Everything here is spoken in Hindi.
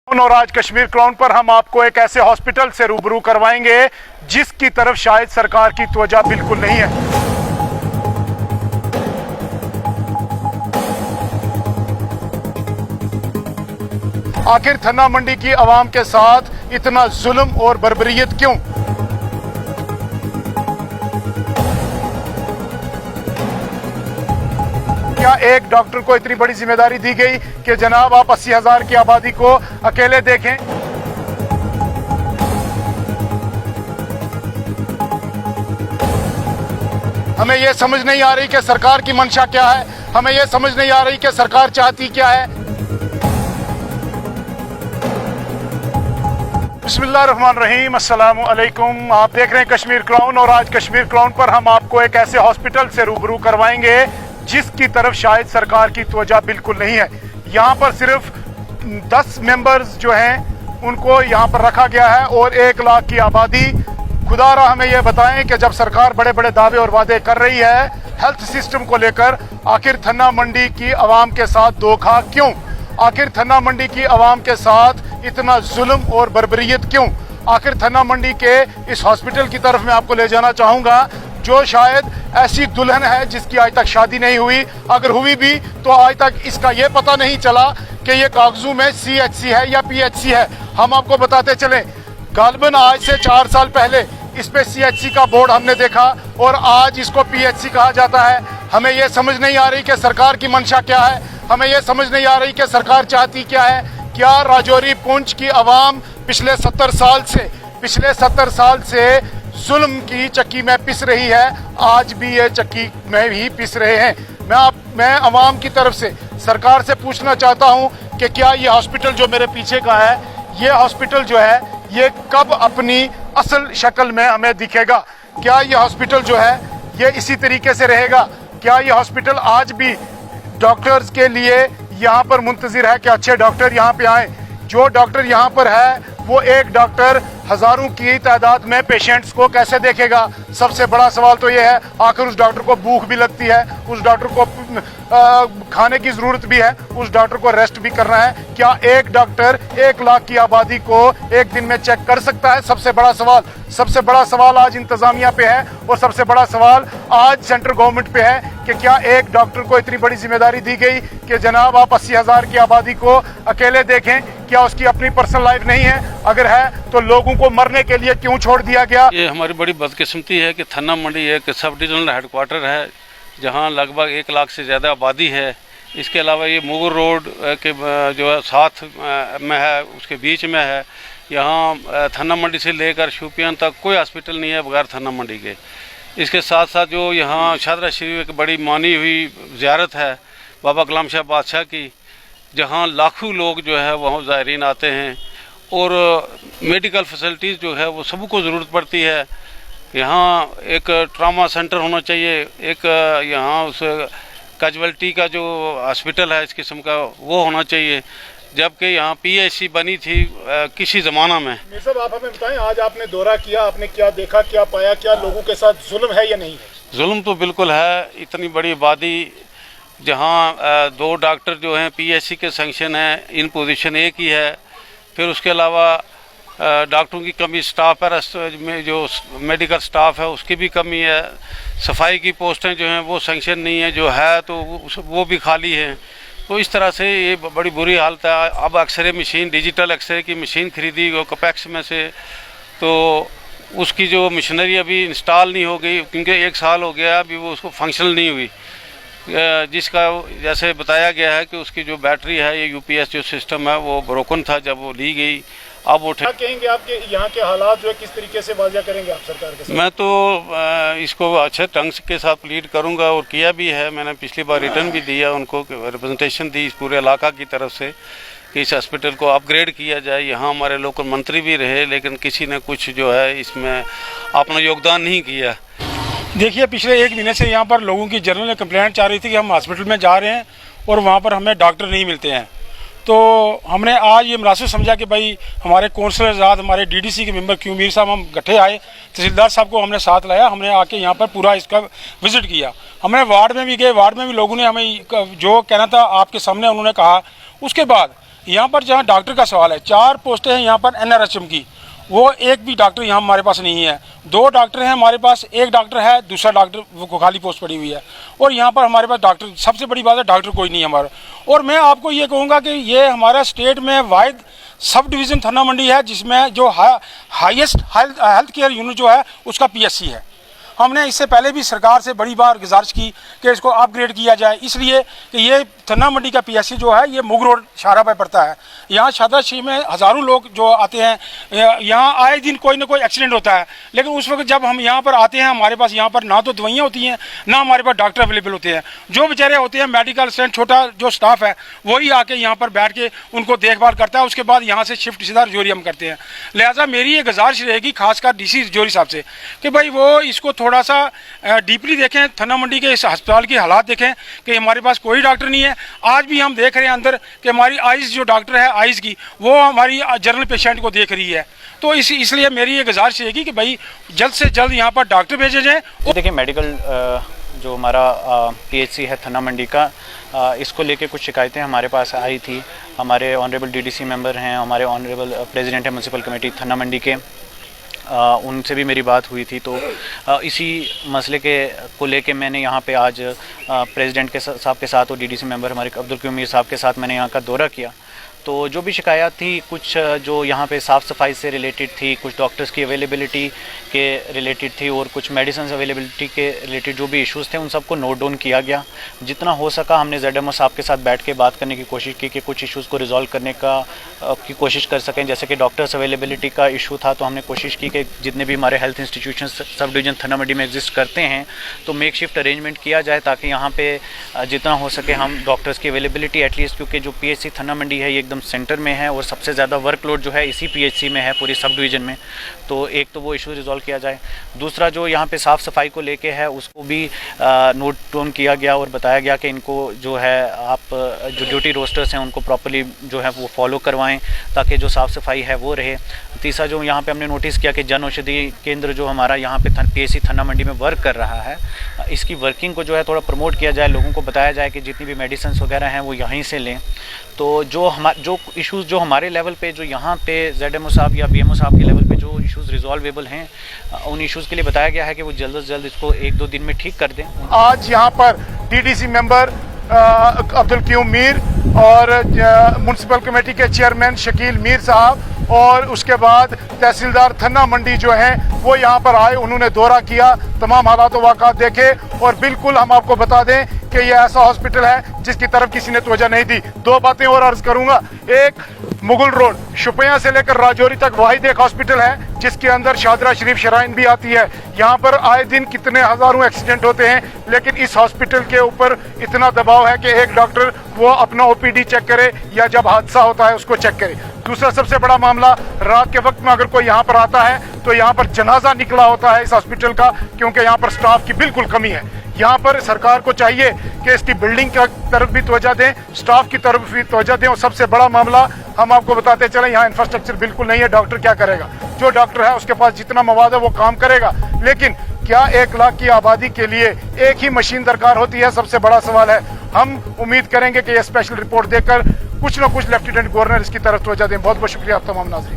और आज कश्मीर क्राउन पर हम आपको एक ऐसे हॉस्पिटल से रूबरू करवाएंगे जिसकी तरफ शायद सरकार की तवज्जो बिल्कुल नहीं है। आखिर थन्ना मंडी की आवाम के साथ इतना जुल्म और बर्बरियत क्यों? क्या एक डॉक्टर को इतनी बड़ी जिम्मेदारी दी गई कि जनाब आप 80,000 की आबादी को अकेले देखें? हमें यह समझ नहीं आ रही कि सरकार की मंशा क्या है, हमें यह समझ नहीं आ रही कि सरकार चाहती क्या है। बिस्मिल्लाहिर्रहमानिर्रहीम, अस्सलामु अलैकुम। आप देख रहे हैं कश्मीर क्राउन और आज कश्मीर क्राउन पर हम आपको एक ऐसे हॉस्पिटल से रूबरू करवाएंगे जिसकी तरफ शायद सरकार की तवज्जो बिल्कुल नहीं है। यहाँ पर सिर्फ 10 मेंबर्स जो हैं उनको यहाँ पर रखा गया है और 1 लाख की आबादी। खुदारा हमें यह बताएं कि जब सरकार बड़े बड़े दावे और वादे कर रही है हेल्थ सिस्टम को लेकर, आखिर थन्ना मंडी की आवाम के साथ धोखा क्यों? आखिर थन्ना मंडी की आवाम के साथ इतना जुल्म और बर्बरियत क्यों? आखिर थन्ना मंडी के इस हॉस्पिटल की तरफ मैं आपको ले जाना चाहूँगा जो शायद ऐसी दुल्हन है जिसकी आज तक शादी नहीं हुई, अगर हुई भी तो आज तक इसका ये पता नहीं चला कि ये कागजों में CHC है या PHC है। हम आपको बताते चलें, गालिबन आज से 4 साल पहले इस पे CHC का बोर्ड हमने देखा और आज इसको PHC कहा जाता है। हमें ये समझ नहीं आ रही कि सरकार की मंशा क्या है, हमें ये समझ नहीं आ रही कि सरकार चाहती क्या है। क्या राजौरी पुंछ की आवाम पिछले 70 साल से जुल्म की चक्की में पिस रही है, आज भी ये चक्की में ही पिस रहे हैं। मैं आवाम की तरफ से सरकार से पूछना चाहता हूं कि क्या ये हॉस्पिटल जो मेरे पीछे का है, ये हॉस्पिटल जो है ये कब अपनी असल शक्ल में हमें दिखेगा? क्या ये हॉस्पिटल जो है ये इसी तरीके से रहेगा? क्या ये हॉस्पिटल आज भी डॉक्टर्स के लिए यहाँ पर मुंतजिर है कि अच्छे डॉक्टर यहाँ पे आए? जो डॉक्टर यहाँ पर है वो एक डॉक्टर हजारों की तादाद में पेशेंट्स को कैसे देखेगा? सबसे बड़ा सवाल तो ये है, आखिर उस डॉक्टर को भूख भी लगती है, उस डॉक्टर को खाने की जरूरत भी है, उस डॉक्टर को रेस्ट भी करना है। क्या एक डॉक्टर 1 लाख की आबादी को एक दिन में चेक कर सकता है? सबसे बड़ा सवाल आज इंतजामिया पे है और सबसे बड़ा सवाल आज सेंट्रल गवर्नमेंट पे है कि क्या एक डॉक्टर को इतनी बड़ी जिम्मेदारी दी गई कि जनाब आप 80,000 की आबादी को अकेले देखें? क्या उसकी अपनी पर्सनल लाइफ नहीं है? अगर है तो लोगों को मरने के लिए क्यों छोड़ दिया गया? ये हमारी बड़ी बदकिस्मती है कि थन्ना मंडी एक सब डिविजनल हेडक्वार्टर है जहां लगभग 1 लाख से ज़्यादा आबादी है। इसके अलावा ये मुगल रोड के जो है साथ में है, उसके बीच में है। यहाँ थन्ना मंडी से लेकर शोपियान तक कोई हॉस्पिटल नहीं है बगैर थन्ना मंडी के। इसके साथ साथ जो यहाँ शादरा शरीफ एक बड़ी मानी हुई ज़ियारत है बाबा कलाम शाह बादशाह की, जहाँ लाखों लोग जो है वहाँ ज़ायरीन आते हैं और मेडिकल फैसिलिटीज़ जो है वो सबको ज़रूरत पड़ती है। यहाँ एक ट्रामा सेंटर होना चाहिए, एक यहाँ उस कैजुअल्टी का जो हॉस्पिटल है इस किस्म का वो होना चाहिए, जबकि यहाँ PHC बनी थी किसी ज़माना में। मीर साहब आप हमें बताएं, आज आपने दौरा किया, आपने क्या देखा, क्या पाया, क्या लोगों के साथ जुल्म है या नहीं है? जुल्म तो बिल्कुल है। इतनी बड़ी आबादी जहाँ 2 डॉक्टर जो हैं PHC के सैंक्शन हैं, इन पोजीशन एक ही है। फिर उसके अलावा डॉक्टरों की कमी, स्टाफ में जो मेडिकल स्टाफ है उसकी भी कमी है। सफाई की पोस्टें जो हैं वो सैंक्शन नहीं है, जो है तो वो भी खाली हैं। तो इस तरह से ये बड़ी बुरी हालत है। अब एक्सरे मशीन, डिजिटल एक्सरे की मशीन खरीदी वो कपैक्स में से, तो उसकी जो मशीनरी अभी इंस्टॉल नहीं हो गई क्योंकि 1 साल हो गया अभी वो उसको फंक्शनल नहीं हुई, जिसका जैसे बताया गया है कि उसकी जो बैटरी है ये UPS जो सिस्टम है वो ब्रोकन था जब वो ली गई। अब वो क्या कहेंगे आपके यहाँ के हालात जो है किस तरीके से वाज़ा करेंगे आप सरकार के साथ? मैं तो इसको अच्छे ढंग के साथ प्लीड करूँगा और किया भी है। मैंने पिछली बार रिटर्न भी दिया, उनको रिप्रेजेंटेशन दी इस पूरे इलाका की तरफ से कि इस हॉस्पिटल को अपग्रेड किया जाए। यहाँ हमारे लोकल मंत्री भी रहे लेकिन किसी ने कुछ जो है इसमें अपना योगदान नहीं किया। देखिए, पिछले 1 महीने से यहाँ पर लोगों की जनरल कंप्लेंट चाह रही थी कि हम हॉस्पिटल में जा रहे हैं और वहाँ पर हमें डॉक्टर नहीं मिलते हैं। तो हमने आज ये मुनासिब समझा कि भाई हमारे कौंसलर आज़ाद, हमारे DDC के मेंबर क्यों मीर साहब, हम इकट्ठे आए, तहसीलदार साहब को हमने साथ लाया, हमने आके यहाँ पर पूरा इसका विज़िट किया। हमने वार्ड में भी गए, वार्ड में भी लोगों ने हमें जो कहना था आपके सामने उन्होंने कहा। उसके बाद यहाँ पर जहाँ डॉक्टर का सवाल है, 4 पोस्टें हैं यहाँ पर एनआरएचएम की, वो एक भी डॉक्टर यहाँ हमारे पास नहीं है। 2 डॉक्टर हैं हमारे पास, एक डॉक्टर है, दूसरा डॉक्टर वो खाली पोस्ट पड़ी हुई है। और यहाँ पर हमारे पास डॉक्टर, सबसे बड़ी बात है डॉक्टर कोई नहीं है हमारा। और मैं आपको ये कहूँगा कि ये हमारा स्टेट में वाहिद सब डिवीज़न थाना मंडी है जिसमें जो हाईएस्ट हेल्थ केयर यूनिट जो है उसका पीएससी है। हमने इससे पहले भी सरकार से बड़ी बार गुजारिश की कि इसको अपग्रेड किया जाए, इसलिए कि ये थन्ना मंडी का पीएससी जो है ये मुग रोड शाहरा पे पड़ता है। यहाँ शादाशी में हज़ारों लोग जो आते हैं, यहाँ आए दिन कोई ना कोई एक्सीडेंट होता है, लेकिन उस वक्त जब हम यहाँ पर आते हैं हमारे पास यहाँ पर ना तो दवाइयाँ होती हैं, ना हमारे पास डॉक्टर अवेलेबल होते हैं। जो बेचारे होते हैं मेडिकल स्टैंड, छोटा जो स्टाफ है वही आके यहाँ पर बैठ के उनको देखभाल करता है, उसके बाद यहाँ से शिफ्ट सीधा रजौरी हम करते हैं। लिहाजा मेरी ये गुजारिश रहेगी खासकर डीसी रजौरी साहब से कि भाई वो इसको थोड़ा सा डीपली देखें, थन्ना मंडी के इस अस्पताल की हालात देखें कि हमारे पास कोई डॉक्टर नहीं है। आज भी हम देख रहे हैं अंदर कि हमारी आइज़ जो डॉक्टर है आइज़ की, वो हमारी जनरल पेशेंट को देख रही है। तो इसलिए मेरी ये गुजारिश रहेगी कि भाई जल्द से जल्द यहाँ पर डॉक्टर भेजे जाएँ। देखिए मेडिकल जो हमारा पीएचसी है थन्ना मंडी का, इसको लेके कुछ शिकायतें हमारे पास आई थी। हमारे ऑनरेबल डीडीसी मेंबर हैं, हमारे ऑनरेबल प्रेसिडेंट है म्यूनसिपल कमेटी थन्ना मंडी के, उनसे भी मेरी बात हुई थी। तो इसी मसले को लेके मैंने यहाँ पे आज प्रेसिडेंट के साहब के साथ और डीडीसी मेंबर हमारे अब्दुल क्यूम मीर साहब के साथ मैंने यहाँ का दौरा किया। तो जो भी शिकायत थी, कुछ जो यहाँ पे साफ़ सफाई से रिलेटेड थी, कुछ डॉक्टर्स की अवेलेबिलिटी के रिलेटेड थी और कुछ मेडिसिन अवेलेबिलिटी के रिलेटेड जो भी इश्यूज़ थे उन सबको नोट डाउन किया गया। जितना हो सका हमने ZMO साहब के साथ बैठ के बात करने की कोशिश की कि कुछ इश्यूज़ को रिजॉल्व करने की कोशिश कर सकें। जैसे कि डॉक्टर्स अवेलेबिलिटी का इशू था, तो हमने कोशिश की कि जितने भी हमारे हेल्थ इंस्टीट्यूशन सब डिवीज़न थन्ना मंडी में एग्जिस्ट करते हैं तो मेक शिफ्ट अरेंजमेंट किया जाए, ताकि यहाँ पर जितना हो सके हम डॉक्टर्स की अवेलेबिलिटी एटलीस्ट, क्योंकि जो PHC थन्ना मंडी है ये एकदम सेंटर में है और सबसे ज़्यादा वर्कलोड जो है इसी PHC में है पूरी सब डिवीज़न में। तो एक तो वो इशू रिजॉल्व किया जाए। दूसरा जो यहाँ पे साफ़ सफाई को लेके है उसको भी नोट डाउन किया गया और बताया गया कि इनको जो है आप जो ड्यूटी रोस्टर्स हैं उनको प्रॉपर्ली जो है वो फॉलो करवाएं, ताकि जो साफ़ सफाई है वो रहे। तीसरा जो यहाँ पे हमने नोटिस किया कि जन औषधि केंद्र जो हमारा यहाँ पे PHC थन्ना मंडी में वर्क कर रहा है, इसकी वर्किंग को जो है थोड़ा प्रमोट किया जाए, लोगों को बताया जाए कि जितनी भी मेडिसिन वगैरह हैं वो यहीं से लें। तो जो इश्यूज़ जो हमारे लेवल पे, जो यहाँ पे ZMO साहब या BMO साहब के लेवल पे जो इश्यूज़ रिजॉल्वेबल हैं, उन इश्यूज़ के लिए बताया गया है कि वो जल्द से जल्द इसको 1-2 दिन में ठीक कर दें। आज यहाँ पर DDC मेंबर अब्दुल क्यूम मीर और म्यूनसिपल कमेटी के चेयरमैन शकील मीर साहब और उसके बाद तहसीलदार थन्ना मंडी जो हैं वो यहाँ पर आए, उन्होंने दौरा किया, तमाम हालात वाक़ात देखे और बिल्कुल हम आपको बता दें कि ये ऐसा हॉस्पिटल है जिसकी तरफ किसी ने तवज्जो नहीं दी। 2 बातें और अर्ज करूंगा। एक, मुगल रोड शुपिया से लेकर राजौरी तक वाहिद एक हॉस्पिटल है जिसके अंदर शादरा शरीफ शराइन भी आती है। यहाँ पर आए दिन कितने हज़ारों एक्सीडेंट होते हैं, लेकिन इस हॉस्पिटल के ऊपर इतना दबाव है कि एक डॉक्टर वो अपना OPD चेक करे या जब हादसा होता है उसको चेक करे। दूसरा सबसे बड़ा मामला, रात के वक्त में अगर कोई यहाँ पर आता है तो यहाँ पर जनाजा निकला होता है इस हॉस्पिटल का, क्योंकि यहाँ पर स्टाफ की बिल्कुल कमी है। यहाँ पर सरकार को चाहिए कि इसकी बिल्डिंग की तरफ भी तवज्जो दें, स्टाफ की तरफ भी तवज्जो दें। और सबसे बड़ा मामला हम आपको बताते चलें, यहाँ इंफ्रास्ट्रक्चर बिल्कुल नहीं है। डॉक्टर क्या करेगा? जो डॉक्टर है उसके पास जितना मवाद है वो काम करेगा, लेकिन क्या 1 लाख की आबादी के लिए एक ही मशीन दरकार होती है? सबसे बड़ा सवाल है। हम उम्मीद करेंगे कि यह स्पेशल रिपोर्ट देकर कुछ न कुछ लेफ्टिनेंट गवर्नर इसकी तरफ तवज्जो दें। बहुत बहुत शुक्रिया आप तमाम नाज़रीन।